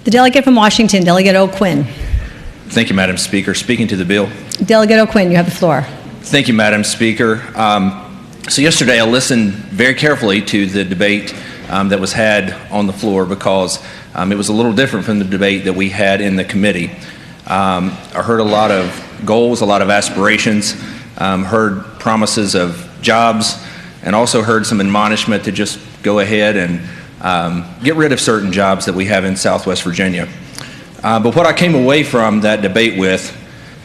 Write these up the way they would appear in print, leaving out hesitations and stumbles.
The delegate from Washington, Delegate O'Quinn. Thank you, Madam Speaker. Speaking to the bill. Delegate O'Quinn, you have the floor. Thank you, Madam Speaker. So yesterday I listened very carefully to the debate that was had on the floor because it was a little different from the debate that we had in the committee. I heard a lot of goals, a lot of aspirations, heard promises of jobs, and also heard some admonishment to just go ahead and get rid of certain jobs that we have in Southwest Virginia. But what I came away from that debate with,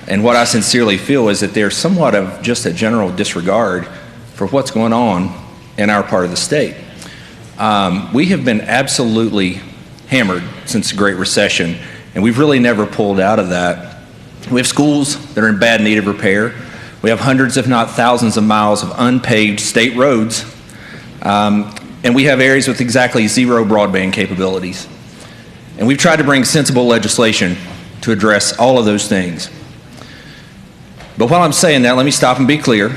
and what I sincerely feel, is that there's somewhat of just a general disregard for what's going on in our part of the state. We have been absolutely hammered since the Great Recession, and we've really never pulled out of that. We have schools that are in bad need of repair. We have hundreds, if not thousands, of miles of unpaved state roads, and we have areas with exactly zero broadband capabilities. And we've tried to bring sensible legislation to address all of those things. But while I'm saying that, let me stop and be clear.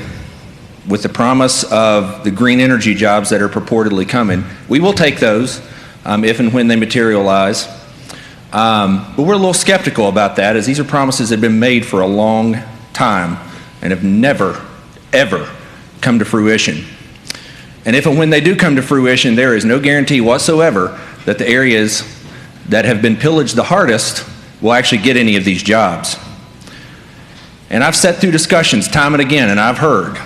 With the promise of the green energy jobs that are purportedly coming, we will take those if and when they materialize. But we're a little skeptical about that, as these are promises that have been made for a long time and have never, ever come to fruition. And if and when they do come to fruition, there is no guarantee whatsoever that the areas that have been pillaged the hardest will actually get any of these jobs. And I've sat through discussions time and again, and I've heard,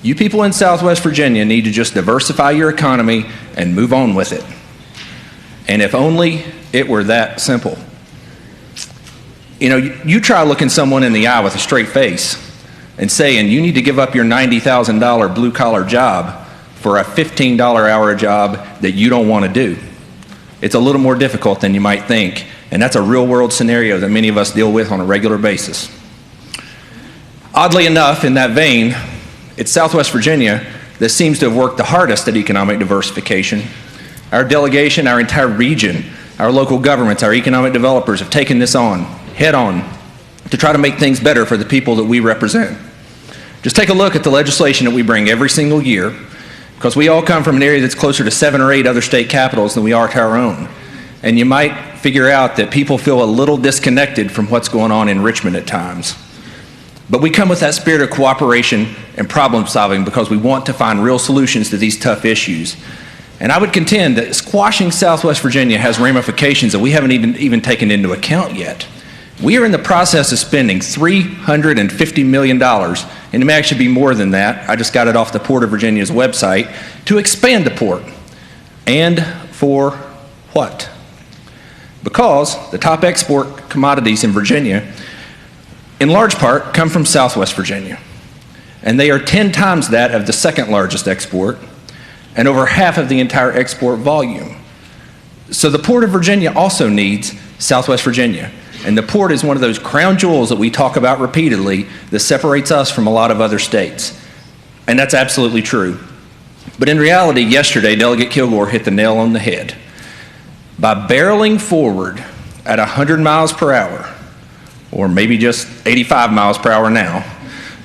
you people in Southwest Virginia need to just diversify your economy and move on with it. And if only it were that simple. You know, you try looking someone in the eye with a straight face and saying you need to give up your $90,000 blue-collar job for a $15 hour job that you don't want to do. It's a little more difficult than you might think, and that's a real-world scenario that many of us deal with on a regular basis. Oddly enough, in that vein, it's Southwest Virginia that seems to have worked the hardest at economic diversification. Our delegation, our entire region, our local governments, our economic developers have taken this on, head on, to try to make things better for the people that we represent. Just take a look at the legislation that we bring every single year, because we all come from an area that's closer to 7 or 8 other state capitals than we are to our own. And you might figure out that people feel a little disconnected from what's going on in Richmond at times. But we come with that spirit of cooperation and problem solving because we want to find real solutions to these tough issues. And I would contend that squashing Southwest Virginia has ramifications that we haven't even taken into account yet. We are in the process of spending $350 million, and it may actually be more than that. I just got it off the Port of Virginia's website, to expand the port. And for what? Because the top export commodities in Virginia, in large part, come from Southwest Virginia. And they are 10 times that of the second largest export, and over half of the entire export volume. So the Port of Virginia also needs Southwest Virginia. And the port is one of those crown jewels that we talk about repeatedly that separates us from a lot of other states. And that's absolutely true. But in reality, yesterday, Delegate Kilgore hit the nail on the head. By barreling forward at 100 miles per hour, or maybe just 85 miles per hour now,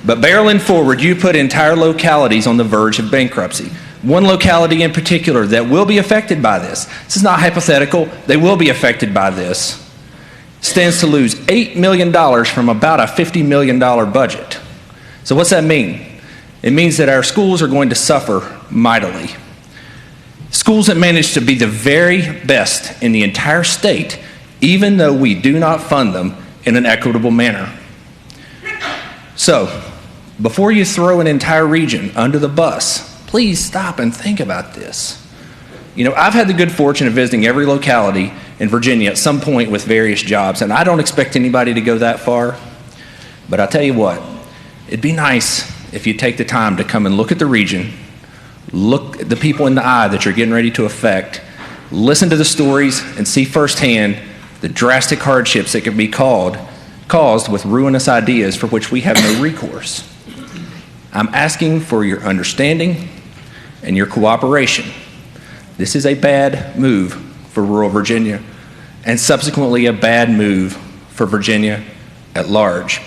but barreling forward, you put entire localities on the verge of bankruptcy. One locality in particular that will be affected by this. This is not hypothetical. They will be affected by this. Stands to lose $8 million from about a $50 million budget. So what's that mean? It means that our schools are going to suffer mightily. Schools that manage to be the very best in the entire state, even though we do not fund them in an equitable manner. So, before you throw an entire region under the bus, please stop and think about this. You know, I've had the good fortune of visiting every locality in Virginia at some point with various jobs, and I don't expect anybody to go that far. But I'll tell you what, it'd be nice if you take the time to come and look at the region, look at the people in the eye that you're getting ready to affect, listen to the stories, and see firsthand the drastic hardships that can be caused with ruinous ideas for which we have no recourse. I'm asking for your understanding and your cooperation. This is a bad move for rural Virginia, and subsequently a bad move for Virginia at large.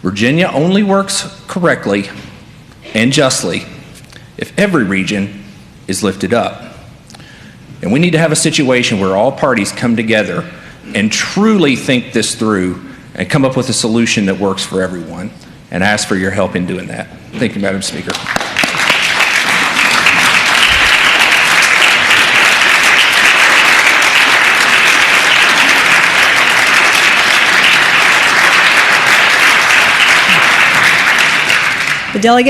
Virginia only works correctly and justly if every region is lifted up. And we need to have a situation where all parties come together and truly think this through and come up with a solution that works for everyone. And I ask for your help in doing that. Thank you, Madam Speaker. The delegate